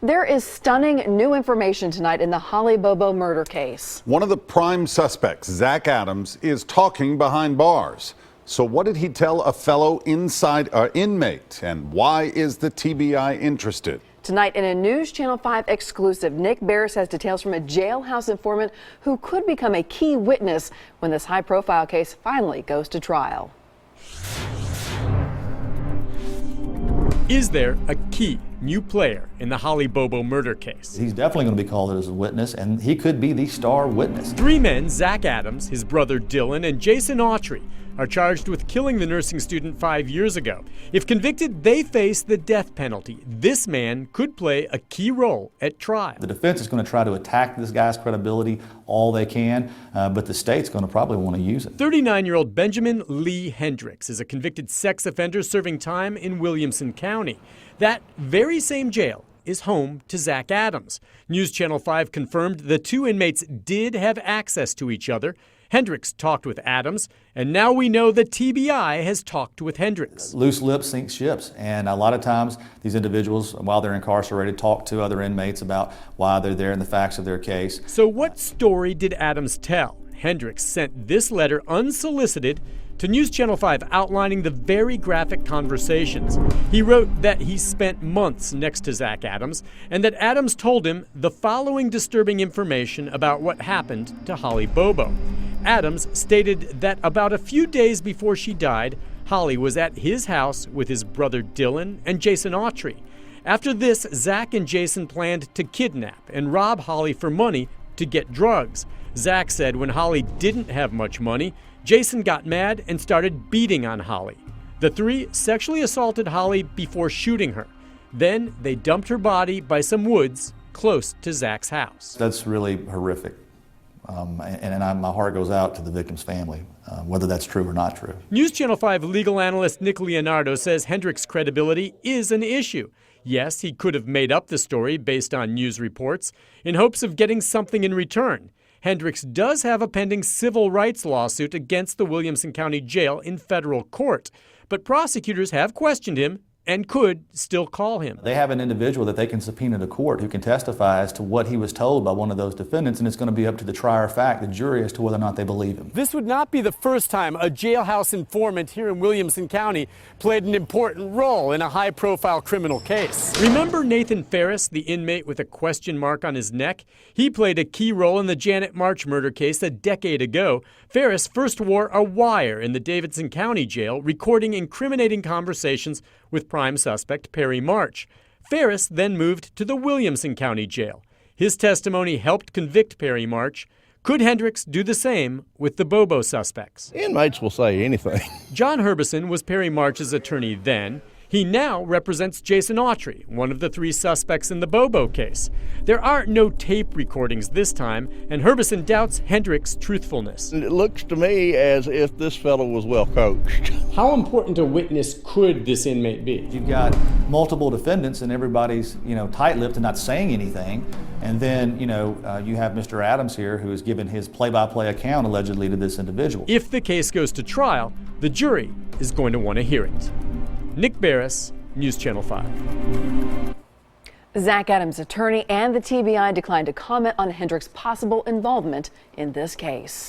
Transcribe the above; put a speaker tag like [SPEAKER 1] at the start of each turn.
[SPEAKER 1] There is stunning new information tonight in the Holly Bobo murder case.
[SPEAKER 2] One of the prime suspects, Zach Adams, is talking behind bars. So what did he tell a fellow inmate, and why is the TBI interested?
[SPEAKER 1] Tonight in a News Channel 5 exclusive, Nick Barris has details from a jailhouse informant who could become a key witness when this high-profile case finally goes to trial.
[SPEAKER 3] Is there a key new player in the Holly Bobo murder case?
[SPEAKER 4] He's definitely going to be called as a witness, and he could be the star witness.
[SPEAKER 3] Three men, Zach Adams, his brother Dylan, and Jason Autry, are charged with killing the nursing student 5 years ago. If convicted, they face the death penalty. This man could play a key role at trial.
[SPEAKER 4] The defense is going to try to attack this guy's credibility all they can, but the state's going to probably want to use it.
[SPEAKER 3] 39-year-old Benjamin Lee Hendricks is a convicted sex offender serving time in Williamson County. That very same jail is home to Zach Adams. News Channel 5 confirmed the two inmates did have access to each other. Hendricks talked with Adams, and now we know the TBI has talked with Hendricks.
[SPEAKER 4] Loose lips sink ships, and a lot of times these individuals, while they're incarcerated, talk to other inmates about why they're there and the facts of their case.
[SPEAKER 3] So what story did Adams tell? Hendricks sent this letter unsolicited to News Channel 5 outlining the very graphic conversations. He wrote that he spent months next to Zach Adams and that Adams told him the following disturbing information about what happened to Holly Bobo. Adams stated that about a few days before she died, Holly was at his house with his brother Dylan and Jason Autry. After this, Zach and Jason planned to kidnap and rob Holly for money to get drugs. Zach said when Holly didn't have much money, Jason got mad and started beating on Holly. The three sexually assaulted Holly before shooting her. Then they dumped her body by some woods close to Zach's house.
[SPEAKER 4] That's really horrific. My heart goes out to the victim's family, whether that's true or not true.
[SPEAKER 3] News Channel 5 legal analyst Nick Leonardo says Hendricks' credibility is an issue. Yes, he could have made up the story based on news reports in hopes of getting something in return. Hendricks does have a pending civil rights lawsuit against the Williamson County Jail in federal court, but prosecutors have questioned him and could still call him.
[SPEAKER 4] They have an individual that they can subpoena to court who can testify as to what he was told by one of those defendants, and it's going to be up to the trier of fact, the jury, as to whether or not they believe him.
[SPEAKER 3] This would not be the first time a jailhouse informant here in Williamson County played an important role in a high-profile criminal case. Remember Nathan Ferris, the inmate with a question mark on his neck? He played a key role in the Janet March murder case a decade ago. Ferris first wore a wire in the Davidson County Jail, recording incriminating conversations with prime suspect Perry March. Ferris then moved to the Williamson County Jail. His testimony helped convict Perry March. Could Hendricks do the same with the Bobo suspects?
[SPEAKER 5] Inmates will say anything.
[SPEAKER 3] John Herbison was Perry March's attorney then. He now represents Jason Autry, one of the three suspects in the Bobo case. There are no tape recordings this time, and Herbison doubts Hendricks' truthfulness.
[SPEAKER 5] It looks to me as if this fellow was well coached.
[SPEAKER 3] How important a witness could this inmate be?
[SPEAKER 4] You've got multiple defendants and everybody's, tight-lipped and not saying anything. And then, you have Mr. Adams here who has given his play-by-play account allegedly to this individual.
[SPEAKER 3] If the case goes to trial, the jury is going to want to hear it. Nick Barris, News Channel 5.
[SPEAKER 1] Zach Adams' attorney and the TBI declined to comment on Hendricks' possible involvement in this case.